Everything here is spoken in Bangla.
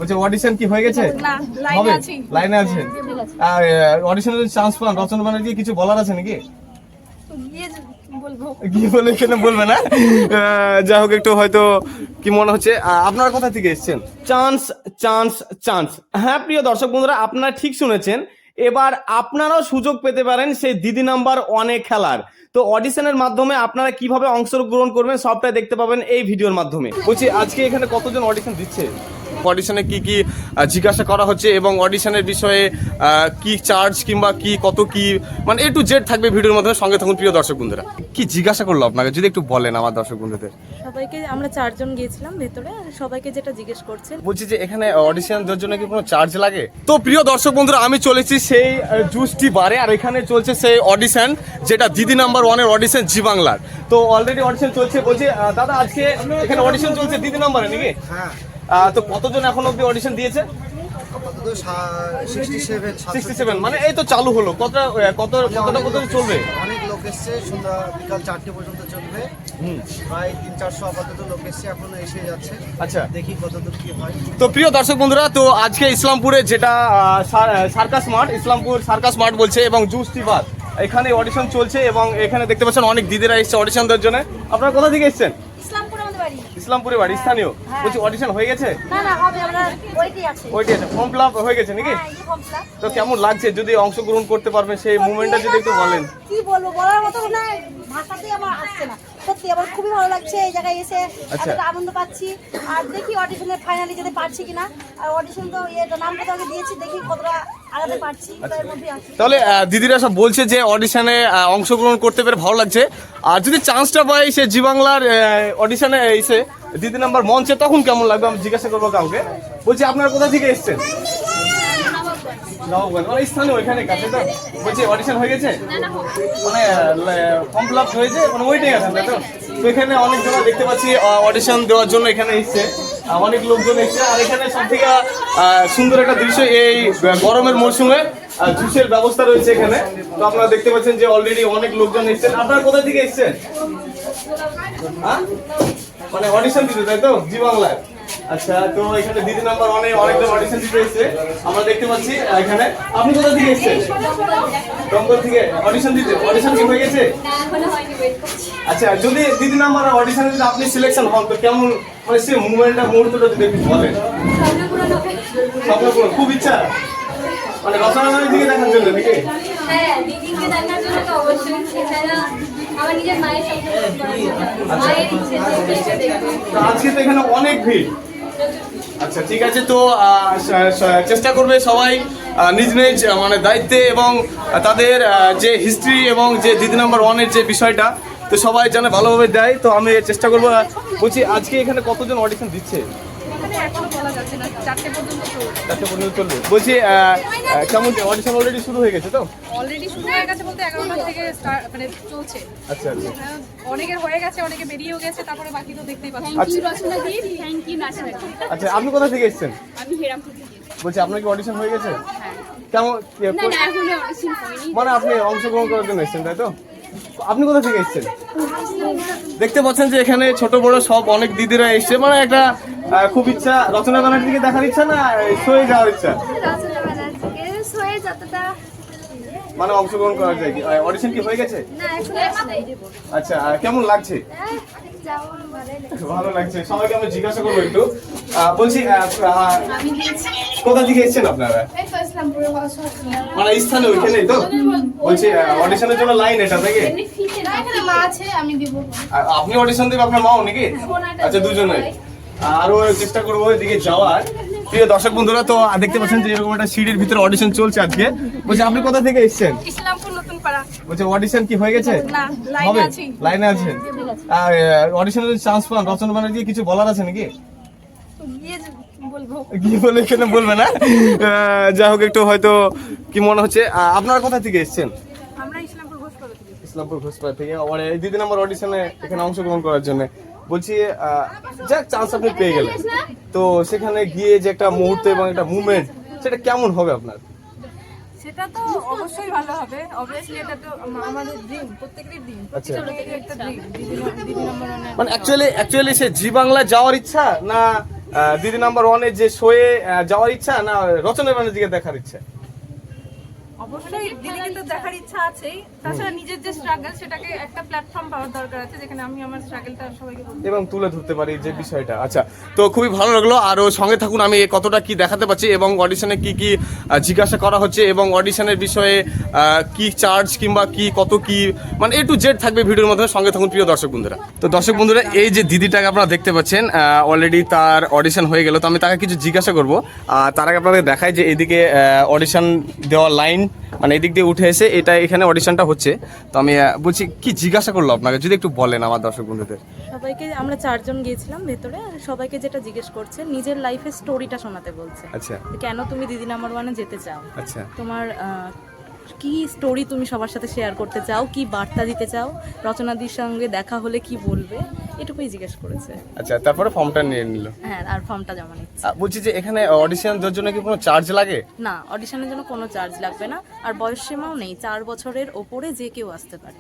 বলছে অডিশন কি হয়ে গেছে? না, হবে, লাইনে আছি। লাইনে আছেন। আর অডিশনের যদি চান্স পান, রচনা ব্যানার্জি কিছু বলার আছে নাকি? গিয়ে বলবো। গিয়ে বলে কেন বলবে না? যাই হোক, একটু হয়তো কি মনে হচ্ছে। আপনার কোথা থেকে এসেছেন? Chance chance chance. হ্যাঁ প্রিয় দর্শক বন্ধুরা, আপনারা ঠিক শুনেছেন। এবার আপনারাও সুযোগ পেতে পারেন সেই দিদি নাম্বার 1-এ খেলার। তো অডিশনের মাধ্যমে আপনারা কিভাবে অংশগ্রহণ করবেন সবটাই দেখতে পাবেন এই ভিডিওর মাধ্যমে। বলছি আজকে এখানে কতজন অডিশন দিচ্ছে? অডিশনে কি কি জিজ্ঞাসা করা হচ্ছে এবং অডিশনের বিষয়ে কি চার্জ কিংবা কি কত কি মানে A to Z থাকবে ভিডিওর মাধ্যমে, সঙ্গে থাকুন প্রিয় দর্শক বন্ধুরা। কি জিজ্ঞাসা করলো আপনাকে যদি একটু বলেন আমার দর্শক বন্ধুদের। সবাইকে আমরা 4 জন গিয়েছিলাম ভেতরে, সবাইকে যেটা জিজ্ঞেস করছে। বলছি যে এখানে অডিশন দেওয়ার জন্য কি কোনো চার্জ লাগে? তো প্রিয় দর্শক বন্ধুরা, আমি চলেছি সেই জুসটি বারে, আর এখানে চলছে সেই অডিশন যেটা দিদি নাম্বার 1-এর অডিশন জি বাংলার। তো অলরেডি অডিশন চলছে। বলছি দাদা আজকে এখানে অডিশন চলছে দিদি নাম্বারে নাকি? হ্যাঁ, তো কতজন এখন অব্দি অডিশন দিয়েছে? আপাতত 67 মানে এই তো চালু হলো। কতটা চলবে? অনেক লোক এসছে, সন্ধ্যা বিকাল 4টে পর্যন্ত চলবে। প্রায় 300-400 আপাতত লোক এসছে, এখনো এসে যাচ্ছে। আচ্ছা, দেখি কতদূর কি হয়। তো প্রিয় দর্শক বন্ধুরা, তো আজকে ইসলামপুরে যেটা সার্কাস মাঠ, ইসলামপুর সার্কাস মাঠ বলছে, এবং জুসটি বার এখানে অডিশন চলছে এবং এখানে দেখতে পাচ্ছেন অনেক দিদিরা এসছে অডিশন দেওয়ার জন্য। আপনারা কোথা থেকে এসেছেন? ইসলামপুর আমাদের বাড়ি। ইসলামপুরে বাড়ি, স্থানীয়। বলছি অডিশন হয়ে গেছে? না না, হবে, আমরা ওইটাই আছি। ওইটি আছে, ফর্ম ফিল আপ হয়ে গেছে নাকি? হ্যাঁ, এই ফর্ম ফিল আপ। তো কেমন লাগছে যদি অংশগ্রহণ করতে পারবেন সেই মুভমেন্টটা যদি একটু বলেন। কি বলবো, বলার মতো না, ভাষাতেই আমার আসছে না। সত্যি আমার খুবই ভালো লাগছে এই জায়গায় এসে, আচ্ছা। এতটা আনন্দ পাচ্ছি। আর দেখি অডিশনে ফাইনালি যেতে পারছি কিনা। আর অডিশন তো নামটা তো আগে দিয়েছি, দেখি কতটা আগাতে পারছি, তার মধ্যে আছি। তাহলে দিদিরা সব বলছে যে অডিশনে অংশগ্রহণ করতে পেরে ভালো লাগছে। আর যদি চান্সটা পাই সে জি বাংলার অডিশনে এসে দিদি নাম্বার মঞ্চে, তখন কেমন লাগবে আমি জিজ্ঞাসা করবো কাউকে। বলছি আপনারা কোথা থেকে এসেছেন? নবাবগঞ্জ, মানে স্থানীয় ওইখানে কাছে তো। বলছি অডিশন হয়ে গেছে? মানে ফর্ম ফিল আপ হয়েছে, মানে ওইটাই আছেন তাই তো? তো এখানে অনেক জন দেখতে পাচ্ছি অডিশন দেওয়ার জন্য এখানে এসছে, অনেক লোকজন এসছে। আর এখানে সব থেকে সুন্দর একটা দৃশ্য, এই গরমের মরশুমে জুসের ব্যবস্থা রয়েছে এখানে। তো আপনারা দেখতে পাচ্ছেন যে অলরেডি অনেক লোকজন এসছেন। আপনারা কোথা থেকে এসছেন? হ্যাঁ, মানে অডিশন দিতে তাই তো জি বাংলায়? আচ্ছা, তো এখানে দিদি নাম্বার অনেকজন অডিশন দিতে এসছে আমরা দেখতে পাচ্ছি এখানে। আপনি কোথা থেকে এসছেন? দমদম থেকে অডিশন দিতে। অডিশন কি হয়ে গেছে? আচ্ছা, যদি দিদি নাম্বার অডিশনে যদি আপনি সিলেকশন হন তো কেমন, মানে সেই মুহূর্তটা যদি একটু বলেন। স্বপ্ন খুব ইচ্ছা, মানে রচনা দিকে দেখার জন্য নাকি? হ্যাঁ, দিদিকে দেখার জন্য তো অবশ্যই, সেটা আমার নিজের মায়ের সাথে মায়ের ইচ্ছে যে দেখবো। তো আজকে তো এখানে অনেক ভিড়। আচ্ছা ঠিক আছে, তো চেষ্টা করবে সবাই নিজ নিজ মানে দায়িত্বে এবং তাদের যে হিস্ট্রি এবং যে দিদি নাম্বার 1-এর যে বিষয়টা, তো সবাই যেন ভালোভাবে দেয়। তো আমি চেষ্টা করবো। বলছি আজকে এখানে কতজন অডিশন দিচ্ছে? এখনো বলা যাচ্ছে না, 4টে পর্যন্ত চলবে। 4টে পর্যন্ত চলবে। বলছি কেমন অডিশন অলরেডি শুরু হয়ে গেছে তো? অলরেডি শুরু হয়ে গেছে বলতে 11টা থেকে মানে চলছে। আচ্ছা আচ্ছা, অনেকের হয়ে গেছে, অনেকে বেরিয়েও গেছে, তারপরে বাকি তো দেখতেই পাচ্ছি। Thank you Rachna di, thank you Nachna di. আচ্ছা আপনি কোথা থেকে এসেছেন? আমি হেরামপুর থেকে। বলছি আপনার কি অডিশন হয়ে গেছে? কেমন না না, এখনো অডিশন হয়নি। মানে আপনি অংশগ্রহণ করার জন্য এসেছেন তাই তো? আপনি কোথা থেকে এসেছেন? দেখতে পাচ্ছেন যে এখানে ছোট বড় সব অনেক দিদিরা এসছে, মানে একটা খুব ইচ্ছা রচনা ব্যানার্জিকে দেখার ইচ্ছা না সয়ে যাওয়ার ইচ্ছা, রচনা ব্যানার্জিকে সয়ে যতটা। মানে অংশগ্রহণ করা যায়। কি অডিশন কি হয়ে গেছে? না, এখনো আসেনি। আচ্ছা কেমন লাগছে? যাও, ভালোই লাগছে। ভালো লাগছে। সবাইকে আমি জিজ্ঞাসা করবো একটু। বলছি আমি দিয়েছি। কোথা থেকে এসেছেন আপনারা? এই তো ইসলামপুরে হসপিটাল। মানে স্থানে ওইখানেই তো? বলছি অডিশনের জন্য লাইন এটা থেকে? এমনি ফিতে না, এখানে মা আছে, আমি দিব। আপনি অডিশন দেবেন, আপনার মাও নাকি? আচ্ছা দুজনে। আরো চেষ্টা করবো ওইদিকে যাওয়ার। প্রিয় দর্শক বন্ধুরা, তো দেখতে পাচ্ছেন যে এরকম একটা সিঁড়ির ভিতরে অডিশন চলছে আজকে। বলছি আপনি কোথা থেকে এসেছেন? ইসলামপুর নতুন পাড়া। বলছি অডিশন কি হয়ে গেছে? না, লাইনে হবে, আছি। লাইনে আছেন। আর অডিশনে যদি চান্স পান, রচনা ব্যানার্জি কিছু বলার আছে নাকি? গিয়ে বলবো। গিয়ে বলে কেন বলবে না? যাই হোক, একটু হয়তো কি মনে হচ্ছে। আপনারা কোথা থেকে এসেছেন? আমরা ইসলামপুর ঘোষপাড়া থেকে। ইসলামপুর ঘোষপাড়া থেকে। এই দিদি নাম্বার অডিশনে এখানে অংশগ্রহণ করার জন্য। বলছি যাক চান্স আপনি পেয়ে গেলেন, তো সেখানে গিয়ে যে একটা মুহূর্ত এবং একটা মুভমেন্ট, সেটা কেমন হবে আপনার? সেটা তো অবশ্যই ভালো হবে, অবভিয়াসলি এটা তো আমাদের ড্রিম, প্রত্যেকেরই ড্রিম, প্রত্যেকটা লোকেরই একটা ড্রিম দিদি নাম্বার 1। মানে অ্যাকচুয়ালি সে জি বাংলা যাওয়ার ইচ্ছা না দিদি নাম্বার 1-এর যে শোয়ে যাওয়ার ইচ্ছা না রচনা ব্যানার্জিকে দেখার ইচ্ছা? অবশ্যই দিদিকে তো দেখার ইচ্ছা আছেই, তাছাড়া নিজের যে স্ট্রাগল সেটাকে একটা প্ল্যাটফর্ম পাওয়ার দরকার আছে যেখানে আমি আমার স্ট্রাগলটা সবাইকে বলতে এবং তুলে ধরতে পারি যে বিষয়টা। আচ্ছা, তো খুবই ভালো লাগলো। আরও সঙ্গে থাকুন, আমি কতটা কি দেখাতে পারছি এবং অডিশনে কি কি জিজ্ঞাসা করা হচ্ছে এবং অডিশনের বিষয়ে কি চার্জ কিংবা কি কত কি মানে A to Z থাকবে ভিডিওর মধ্যে। সঙ্গে থাকুন প্রিয় দর্শক বন্ধুরা। তো দর্শক বন্ধুরা, এই যে দিদিটাকে আপনারা দেখতে পাচ্ছেন, অলরেডি তার অডিশন হয়ে গেল। তো আমি তাকে কিছু জিজ্ঞাসা করবো। তার আগে আপনাদের দেখায় যে এদিকে অডিশন দেওয়ার লাইন মানে এদিক দিয়ে উঠে এসে এটা এখানে অডিশনটা হচ্ছে। তো আমি বলছি কি জিজ্ঞাসা করলো আপনাকে, যদি একটু বলেন আমার দর্শক বন্ধুদের। সবাইকে আমরা 4 জন গিয়েছিলাম ভেতরে, আর সবাইকে যেটা জিজ্ঞেস করছে নিজের লাইফের স্টোরিটা শোনাতে বলছে। আচ্ছা যে কেন তুমি দিদি নাম্বার 1-এ যেতে চাও, আচ্ছা তোমার কি স্টোরি তুমি সবার সাথে শেয়ার করতে চাও, কি বার্তা দিতে চাও, রচনাদির সঙ্গে দেখা হলে কি বলবে, এটুকুই জিজ্ঞেস করেছে। আচ্ছা, তারপরে ফর্মটা নিয়ে নিল। হ্যাঁ, আর ফর্মটা জমা নিচ্ছে। বলছি যে এখানে অডিশন দেওয়ার জন্য কি কোনো চার্জ লাগে? না, অডিশনের জন্য কোনো চার্জ লাগবে না, আর বয়স সীমাও নেই, 4 বছরের ওপরে যে কেউ আসতে পারে।